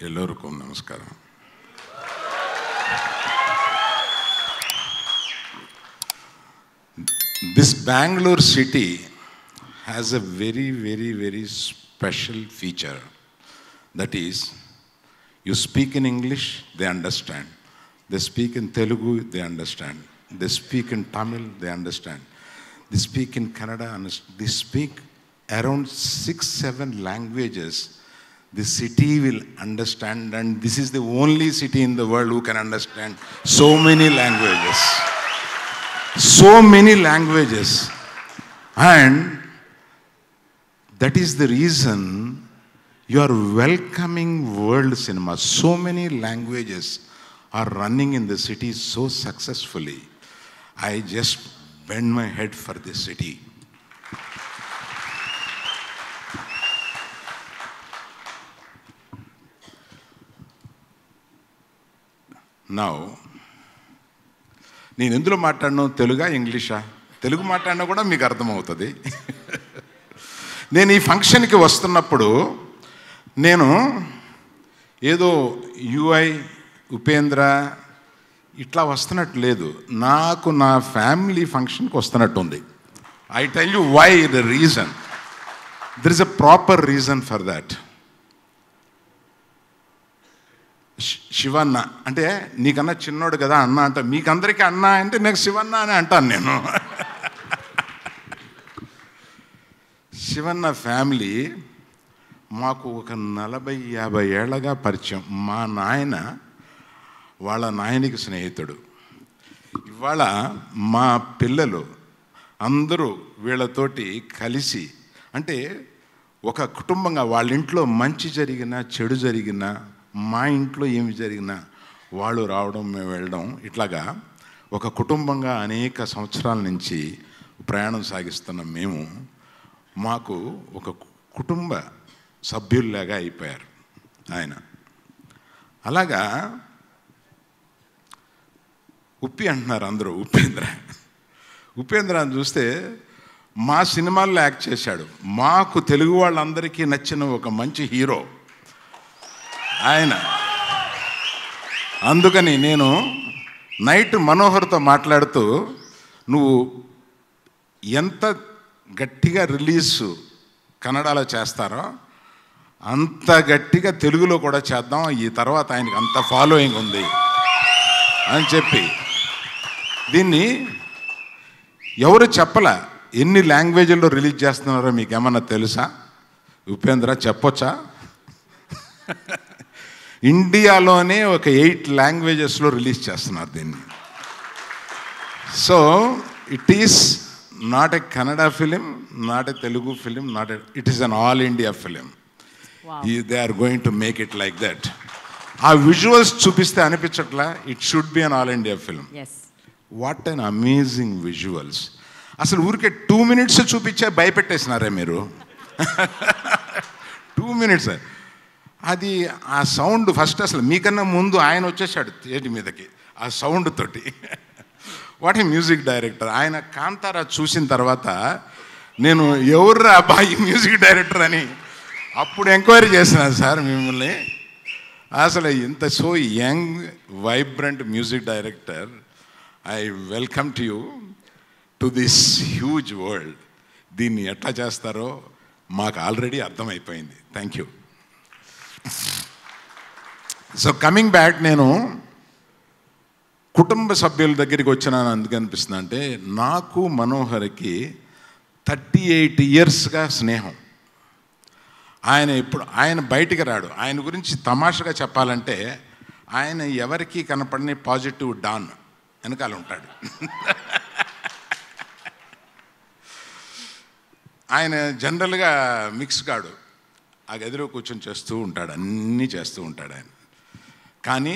ఎల్లరికూ నమస్కారం. This Bangalore city has a very special feature. That is, you speak in English, they understand. They speak in Telugu, they understand. They speak in Tamil, they understand. They speak in Kannada, they speak around 6-7 languages. The city will understand, and this is the only city in the world who can understand so many languages. So many languages. And that is the reason you are welcoming world cinema. So many languages are running in the city so successfully. I just bend my head for this city. Now, నేను ఎందులో మాట్లాడను, తెలుగా ఇంగ్లీషా? తెలుగు మాట్లాడినా కూడా మీకు అర్థమవుతుంది. నేను ఈ ఫంక్షన్కి వస్తున్నప్పుడు నేను ఏదో యుఐ ఉపేంద్ర ఇట్లా వస్తున్నట్టు లేదు, నాకు నా ఫ్యామిలీ ఫంక్షన్కి వస్తున్నట్టు ఉంది. I tell you why the reason. There is a proper reason for that. Shivanna అంటే నీకన్నా చిన్నోడు కదా అన్న అంట, మీకందరికీ అన్న అంటే నాకు శివన్న అని అంటాను నేను. శివన్న ఫ్యామిలీ మాకు ఒక 40-50 ఏళ్ళగా పరిచయం. మా నాయన వాళ్ళ నాయనికి స్నేహితుడు. ఇవాళ మా పిల్లలు అందరూ వీళ్ళతోటి కలిసి, అంటే ఒక కుటుంబంగా వాళ్ళ ఇంట్లో మంచి జరిగినా చెడు జరిగినా, మా ఇంట్లో ఏమి జరిగినా వాళ్ళు రావడం మేము వెళ్ళడం, ఇట్లాగా ఒక కుటుంబంగా అనేక సంవత్సరాల నుంచి ప్రయాణం సాగిస్తున్న మేము మాకు ఒక కుటుంబ సభ్యుల్లాగా అయిపోయారు ఆయన. అలాగా ఉప్పి అంటున్నారు అందరూ, ఉపేంద్ర అని చూస్తే మా సినిమాల్లో యాక్ట్ చేశాడు. మాకు తెలుగు వాళ్ళందరికీ నచ్చిన ఒక మంచి హీరో ఆయన. అందుకని నేను నైట్ మనోహర్తో మాట్లాడుతూ, నువ్వు ఎంత గట్టిగా రిలీజ్ కన్నడలో చేస్తారో అంత గట్టిగా తెలుగులో కూడా చేద్దాం, ఈ తర్వాత ఆయనకి అంత ఫాలోయింగ్ ఉంది అని చెప్పి, దీన్ని ఎవరు చెప్పలే. ఎన్ని లాంగ్వేజ్ల్లో రిలీజ్ చేస్తున్నారో మీకు ఏమన్నా తెలుసా ఉపేంద్ర? చెప్పొచ్చా? ఇండియాలోనే ఒక 8 లాంగ్వేజెస్లో రిలీజ్ చేస్తున్నారు దీన్ని. So it is not a Kannada film, not a Telugu film, it is an all India film. They are going to make it like that. ఆ విజువల్స్ చూపిస్తే అనిపించట్లా it should be an all India film. What an amazing visuals. అసలు ఊరికే 2 minutes చూపించే భయపెట్టేసినారే మీరు. 2 minutes. అది ఆ sound first, అసలు మీకన్నా ముందు ఆయన వచ్చేసాడు థియేటర్ మీదకి ఆ సౌండ్ తోటి. What a music director. ఆయన కాంతారా చూసిన తర్వాత నేను ఎవర్రా అబ్బాయి మ్యూజిక్ డైరెక్టర్ అని అప్పుడు ఎంక్వైరీ చేసినాను సార్ మిమ్మల్ని. అసలు ఇంత so young vibrant music director, I welcome to you to this huge world. దీన్ని ఎట్లా చేస్తారో మాకు ఆల్రెడీ అర్థమైపోయింది. Thank you. So coming back, నేను కుటుంబ సభ్యుల దగ్గరికి వచ్చినాను. అందుకు అనిపిస్తుంది అంటే నాకు మనోహర్కి 38 yearsగా స్నేహం. ఆయన బయటికి రాడు. ఆయన గురించి తమాషగా చెప్పాలంటే ఆయన ఎవరికి కనపడని పాజిటివ్ డాన్ వెనకాల ఉంటాడు. ఆయన జనరల్గా మిక్స్ కాడు, ఆ గదిలో కూర్చొని చేస్తూ ఉంటాడు, అన్నీ చేస్తూ ఉంటాడు ఆయన. కానీ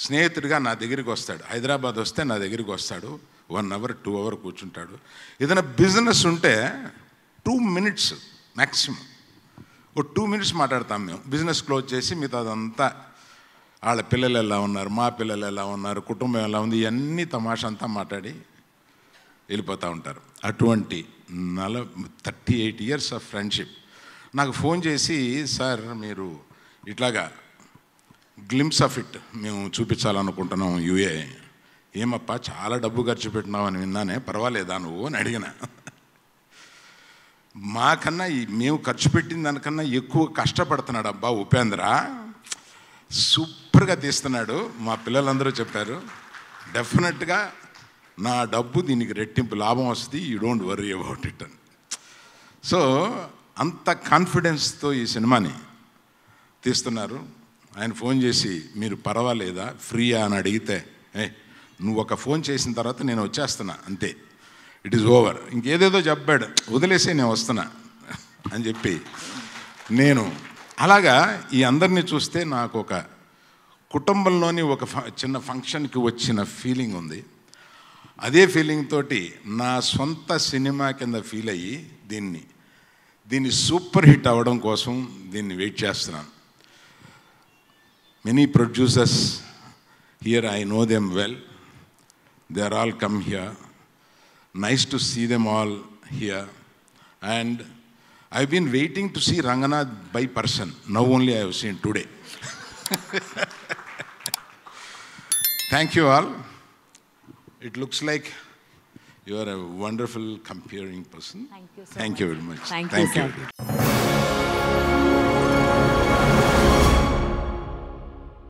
స్నేహితుడిగా నా దగ్గరికి వస్తాడు. హైదరాబాద్ వస్తే నా దగ్గరికి వస్తాడు. 1 hour 2 hours కూర్చుంటాడు. ఏదైనా బిజినెస్ ఉంటే 2 minutes మ్యాక్సిమం, ఓ 2 minutes మాట్లాడతాం మేము. బిజినెస్ క్లోజ్ చేసి మిగతాదంతా వాళ్ళ పిల్లలు ఎలా ఉన్నారు, మా పిల్లలు ఎలా ఉన్నారు, కుటుంబం ఎలా ఉంది, ఇవన్నీ తమాషా అంతా మాట్లాడి వెళ్ళిపోతూ ఉంటారు. అటువంటి 38 years ఆఫ్ ఫ్రెండ్షిప్. నాకు ఫోన్ చేసి, సార్ మీరు ఇట్లాగా గ్లిమ్స్ ఆఫ్ ఇట్ మేము చూపించాలనుకుంటున్నాం యూఏ. ఏమప్పా చాలా డబ్బు ఖర్చు పెట్టినావు అని విన్నానే, పర్వాలేదా నువ్వు అని అడిగిన. మాకన్నా మేము ఖర్చు పెట్టిన దానికన్నా ఎక్కువ కష్టపడుతున్నాడు అబ్బా ఉపేంద్ర, సూపర్గా తీస్తున్నాడు. మా పిల్లలందరూ చెప్పారు డెఫినెట్గా నా డబ్బు దీనికి రెట్టింపు లాభం వస్తుంది, you don't worry about it అని. సో అంత కాన్ఫిడెన్స్తో ఈ సినిమాని తీస్తున్నారు. ఆయన ఫోన్ చేసి మీరు పర్వాలేదా ఫ్రీయా అని అడిగితే, నువ్వు ఒక ఫోన్ చేసిన తర్వాత నేను వచ్చేస్తున్నా అంతే, ఇట్ ఈజ్ ఓవర్, ఇంకేదేదో చెప్పాడు, వదిలేసే నేను వస్తున్నా అని చెప్పి నేను అలాగా ఈ అందరినీ చూస్తే నాకు ఒక కుటుంబంలోని ఒక చిన్న ఫంక్షన్కి వచ్చిన ఫీలింగ్ ఉంది. అదే ఫీలింగ్ తోటి నా సొంత సినిమా కింద ఫీల్ అయ్యి దీన్ని సూపర్ హిట్ అవ్వడం కోసం దీన్ని వెయిట్ చేస్తున్నాను. Many producers here, I know them well. They are all come here. Nice to see them all here. And I've been waiting to see Ranganath by person. Now only I have seen today. Thank you all. It looks like you are a wonderful comparing person. Thank you so Thank much. you very much. Thank you, sir.